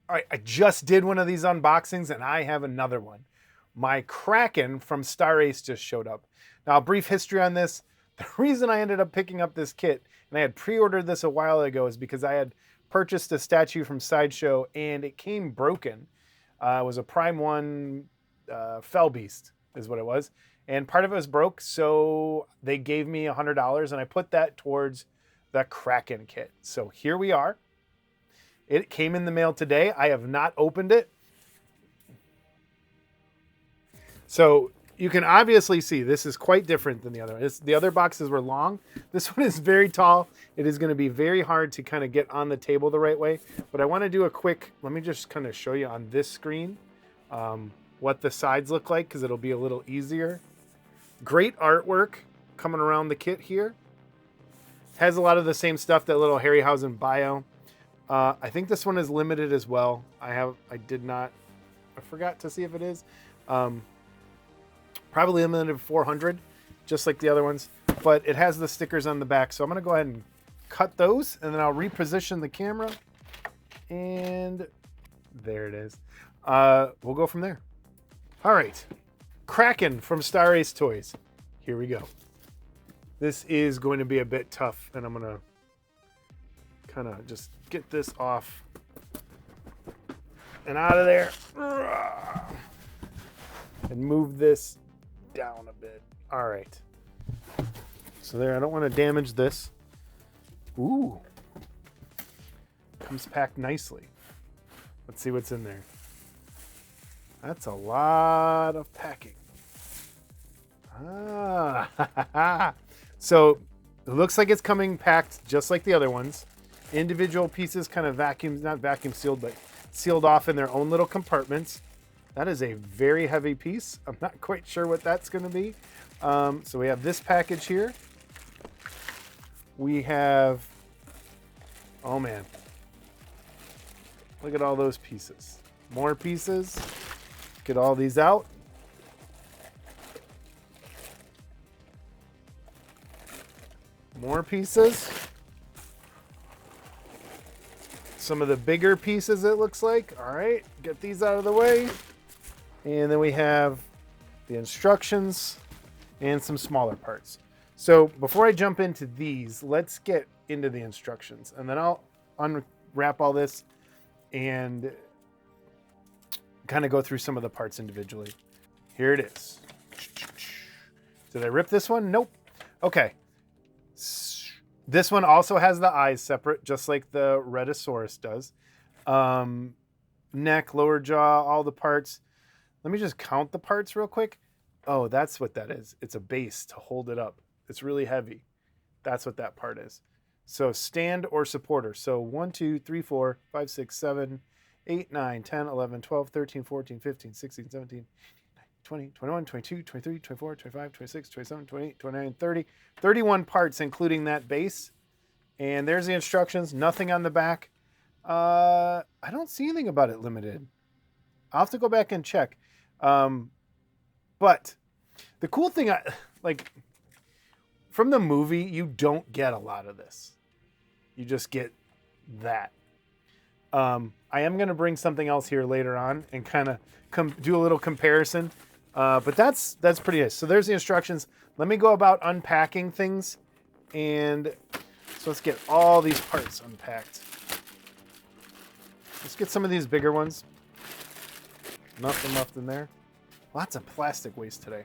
All right, I just did one of these unboxings and I have another one. My Kraken from Star Ace just showed up. Now, brief history on this. The reason I ended up picking up this kit, and I had pre-ordered this a while ago, is because I had purchased a statue from Sideshow and it came broken. It was a Prime 1 Fell Beast is what it was. And part of it was broke, so they gave me $100 and I put that towards the Kraken kit. So here we are. It came in the mail today. I have not opened it. So you can obviously see this is quite different than the other one. The other boxes were long. This one is very tall. It is going to be very hard to kind of get on the table the right way. But I want to do a quick, let me just kind of show you on this screen what the sides look like because it'll be a little easier. Great artwork coming around the kit here. Has a lot of the same stuff, that little Harryhausen bio. I think this one is limited as well. I forgot to see if it is. Probably limited 400, just like the other ones, but it has the stickers on the back. So I'm gonna go ahead and cut those and then I'll reposition the camera and there it is. We'll go from there. All right, Kraken from Star Ace Toys. Here we go. This is going to be a bit tough and I'm gonna kind of just get this off and out of there and move this down a bit. All right. So there, I don't want to damage this. Ooh. Comes packed nicely. Let's see what's in there. That's a lot of packing. So it looks like it's coming packed just like the other ones. Individual pieces kind of not vacuum sealed, but sealed off in their own little compartments. That is a very heavy piece. I'm not quite sure what that's going to be. So we have this package here. We have, oh man, look at all those pieces. More pieces. Get all these out. More pieces. Some of the bigger pieces, it looks like. All right, get these out of the way. And then we have the instructions and some smaller parts. So before I jump into these, let's get into the instructions and then I'll unwrap all this and kind of go through some of the parts individually. Here it is. Did I rip this one? Nope. Okay. This one also has the eyes separate, just like the Rhedosaurus does. Neck, lower jaw, all the parts. Let me just count the parts real quick. Oh, that's what that is. It's a base to hold it up. It's really heavy. That's what that part is. So stand or supporter. So 1, 2, 3, 4, 5, 6, 7, 8, 9, 10, 11, 12, 13, 14, 15, 16, 17, 20, 21, 22, 23, 24, 25, 26, 27, 28, 29, 30. 31 parts, including that base. And there's the instructions. Nothing on the back. I don't see anything about it limited. I'll have to go back and check. But the cool thing, from the movie, you don't get a lot of this. You just get that. I am going to bring something else here later on and kind of do a little comparison. But that's pretty nice. So there's the instructions. Let me go about unpacking things. And so let's get all these parts unpacked. Let's get some of these bigger ones. Nothing left in there. Lots of plastic waste today.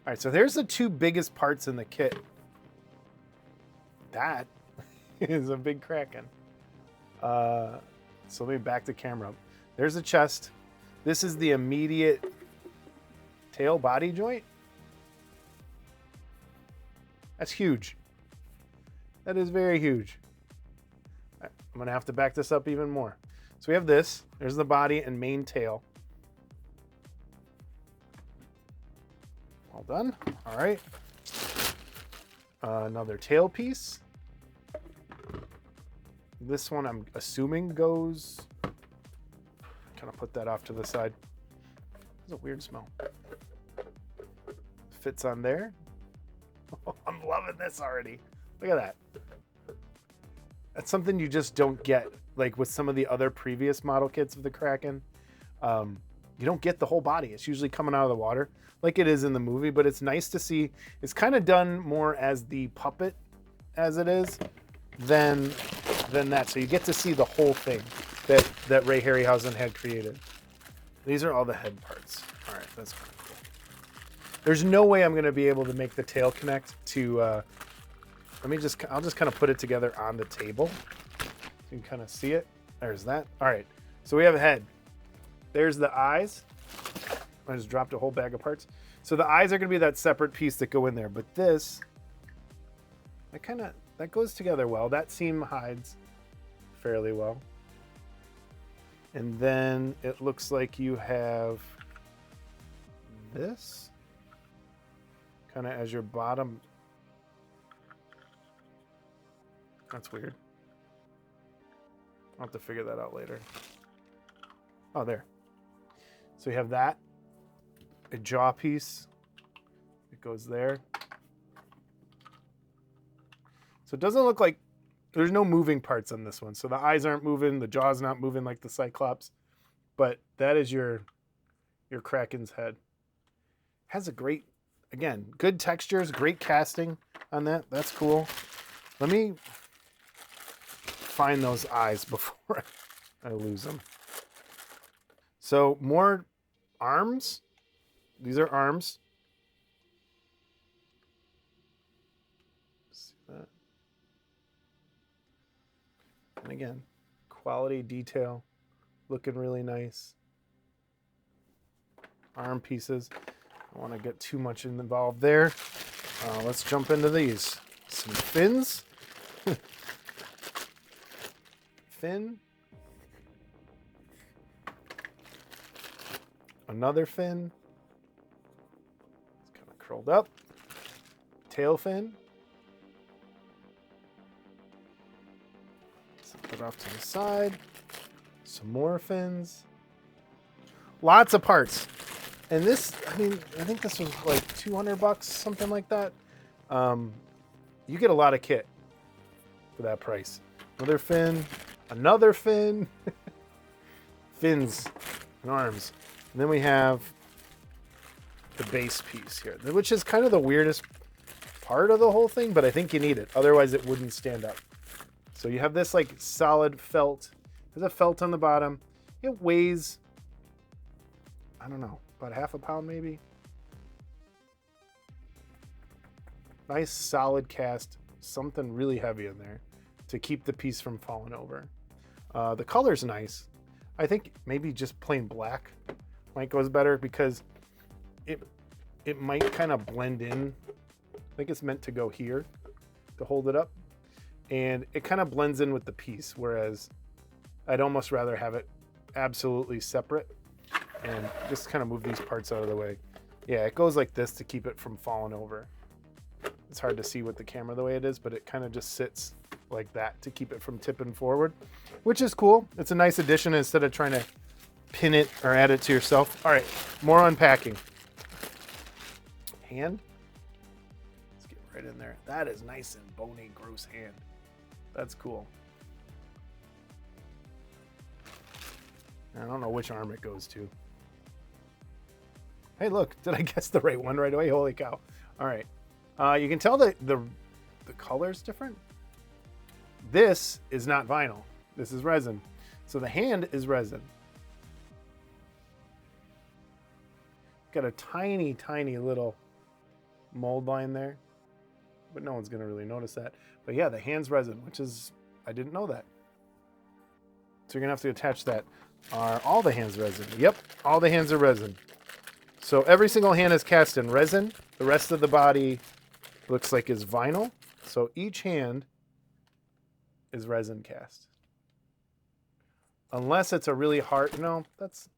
All right, so there's the two biggest parts in the kit. That is a big Kraken. So let me back the camera up. There's the chest. This is the immediate tail body joint. That's huge. That is very huge. I'm gonna have to back this up even more. So we have this. There's the body and main tail. All done. All right. Another tail piece. This one I'm assuming goes, kind of put that off to the side. There's a weird smell. Fits on there. I'm loving this already. Look at that. That's something you just don't get, like with some of the other previous model kits of the Kraken. You don't get the whole body. It's usually coming out of the water like it is in the movie, but it's nice to see. It's kind of done more as the puppet as it is than that. So you get to see the whole thing that Ray Harryhausen had created. These are all the head parts. All right, that's kind of cool. There's no way I'm going to be able to make the tail connect to, I'll just kind of put it together on the table. So you can kind of see it. There's that. All right, so we have a head. There's the eyes. I just dropped a whole bag of parts. So the eyes are going to be that separate piece that go in there. But this, that goes together well. That seam hides fairly well. And then it looks like you have this kind of as your bottom. That's weird. I'll have to figure that out later. Oh, there. So you have that, a jaw piece. It goes there. So it doesn't look like there's no moving parts on this one. So the eyes aren't moving, the jaw's not moving like the Cyclops, but that is your Kraken's head. Has a great, again, good textures, great casting on that. That's cool. Let me find those eyes before I lose them. So more arms. These are arms. See that? And again, quality detail, looking really nice. Arm pieces. I don't want to get too much involved there. Let's jump into these. Some fins. Fin. Another fin. It's kind of curled up. Tail fin. Set that off to the side. Some more fins. Lots of parts. And this, I think this was like $200, something like that. You get a lot of kit for that price. Another fin. Another fin. Fins and arms. And then we have the base piece here, which is kind of the weirdest part of the whole thing, but I think you need it. Otherwise, it wouldn't stand up. So you have this like solid felt. There's a felt on the bottom. It weighs, I don't know, about half a pound maybe. Nice solid cast, something really heavy in there to keep the piece from falling over. The color's nice. I think maybe just plain black might goes better because it might kind of blend in. I think it's meant to go here to hold it up, and it kind of blends in with the piece, whereas I'd almost rather have it absolutely separate. And just kind of move these parts out of the way. Yeah, it goes like this to keep it from falling over. It's hard to see with the camera the way it is, but it kind of just sits like that to keep it from tipping forward, which is cool. It's a nice addition instead of trying to pin it or add it to yourself. All right, more unpacking. Hand. Let's get right in there. That is nice and bony, gross hand. That's cool. I don't know which arm it goes to. Hey, look, did I guess the right one right away? Holy cow. All right. You can tell that the color's different. This is not vinyl. This is resin. So the hand is resin. Got a tiny, tiny little mold line there, but no one's going to really notice that. But yeah, the hand's resin, which is, I didn't know that. So you're going to have to attach that. Are all the hands resin? Yep, all the hands are resin. So every single hand is cast in resin. The rest of the body looks like is vinyl. So each hand is resin cast. Unless it's a really hard, no, that's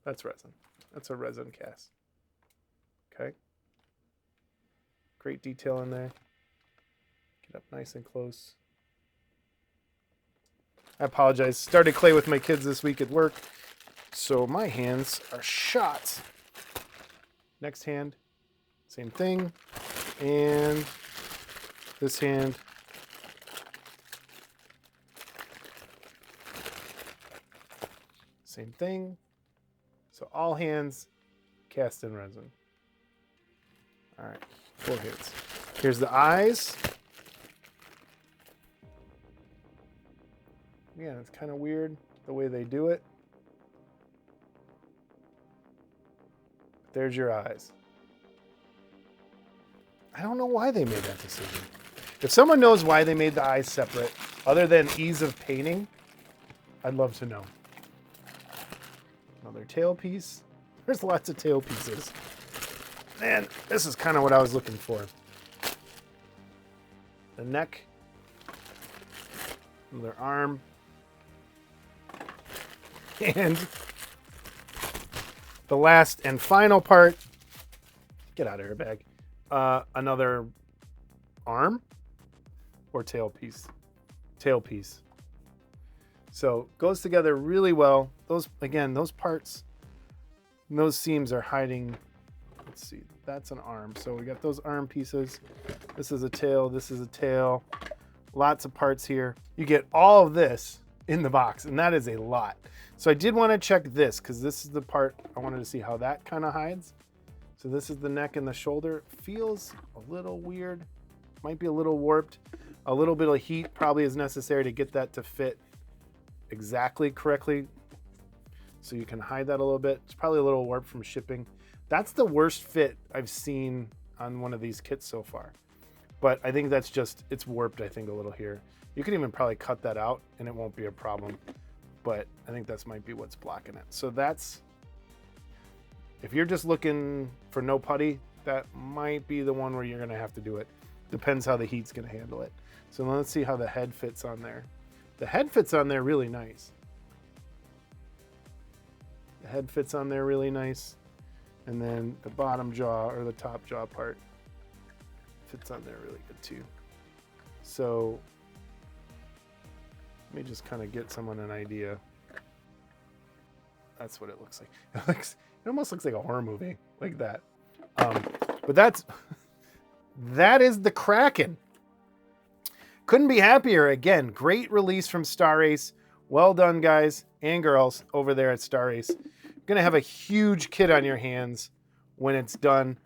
resin. That's a resin cast. Okay. Great detail in there. Get up nice and close. I apologize. Started clay with my kids this week at work, so my hands are shot. Next hand, same thing. And this hand, Same thing. So all hands cast in resin. All right, 4 hits. Here's the eyes. Yeah, it's kind of weird the way they do it. There's your eyes. I don't know why they made that decision. If someone knows why they made the eyes separate, other than ease of painting, I'd love to know. Another tail piece. There's lots of tail pieces. Man, this is kind of what I was looking for. The neck. Another arm. And the last and final part. Get out of here, bag. Another arm or tail piece. Tail piece. So goes together really well. Those, again, those parts, those seams are hiding. Let's see, that's an arm. So we got those arm pieces. This is a tail, this is a tail. Lots of parts here. You get all of this in the box, and that is a lot. So I did want to check this because this is the part I wanted to see how that kind of hides. So this is the neck and the shoulder. Feels a little weird. Might be a little warped. A little bit of heat probably is necessary to get that to fit exactly correctly. So you can hide that a little bit. It's probably a little warped from shipping. That's the worst fit I've seen on one of these kits so far. But I think that's just, it's warped, I think, a little here. You can even probably cut that out and it won't be a problem. But I think that's might be what's blocking it. So that's, if you're just looking for no putty, that might be the one where you're gonna have to do it. Depends how the heat's gonna handle it. So let's see how the head fits on there. The head fits on there really nice. The head fits on there really nice. And then the bottom jaw or the top jaw part fits on there really good too. So let me just kind of get someone an idea. That's what it looks like. It almost looks like a horror movie, like that. But that is the Kraken. Couldn't be happier. Again, great release from Star Ace. Well done, guys and girls over there at Star Ace. Gonna have a huge kit on your hands when it's done.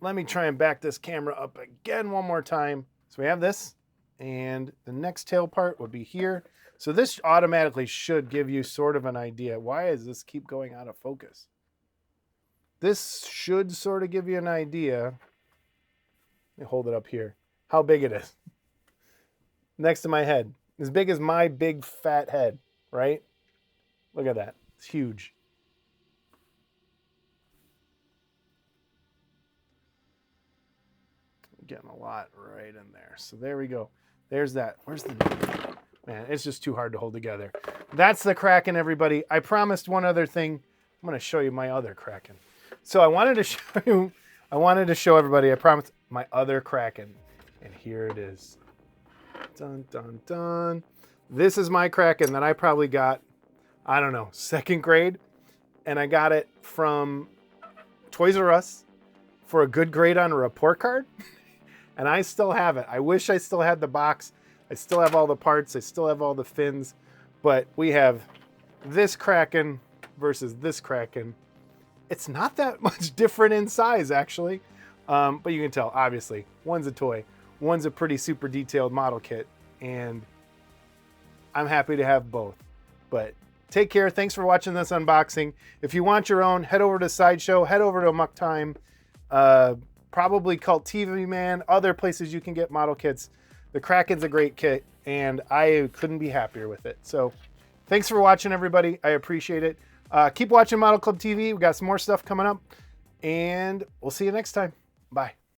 Let me try and back this camera up again one more time. So we have this, and the next tail part would be here. So this automatically should give you sort of an idea. Why does this keep going out of focus? This should sort of give you an idea. Let me hold it up here. How big it is. Next to my head. As big as my big fat head, right? Look at that. It's huge. Getting a lot right in there. So there we go. There's that. Where's the name? Man, it's just too hard to hold together. That's the Kraken, everybody. I promised one other thing. I'm going to show you my other Kraken. So I wanted to show everybody, I promised my other Kraken. And here it is. Dun, dun, dun. This is my Kraken that I probably got, I don't know, 2nd grade. And I got it from Toys R Us for a good grade on a report card. And I still have it. I wish I still had the box. I still have all the parts. I still have all the fins. But we have this Kraken versus this Kraken. It's not that much different in size, actually. But you can tell, obviously, one's a toy. One's a pretty super detailed model kit. And I'm happy to have both. But take care. Thanks for watching this unboxing. If you want your own, head over to Sideshow. Head over to Muck Time. Probably Cult TV Man, other places you can get model kits. The Kraken's a great kit, and I couldn't be happier with it. So thanks for watching, everybody. I appreciate it. Keep watching Model Club TV. We got some more stuff coming up, and we'll see you next time. Bye.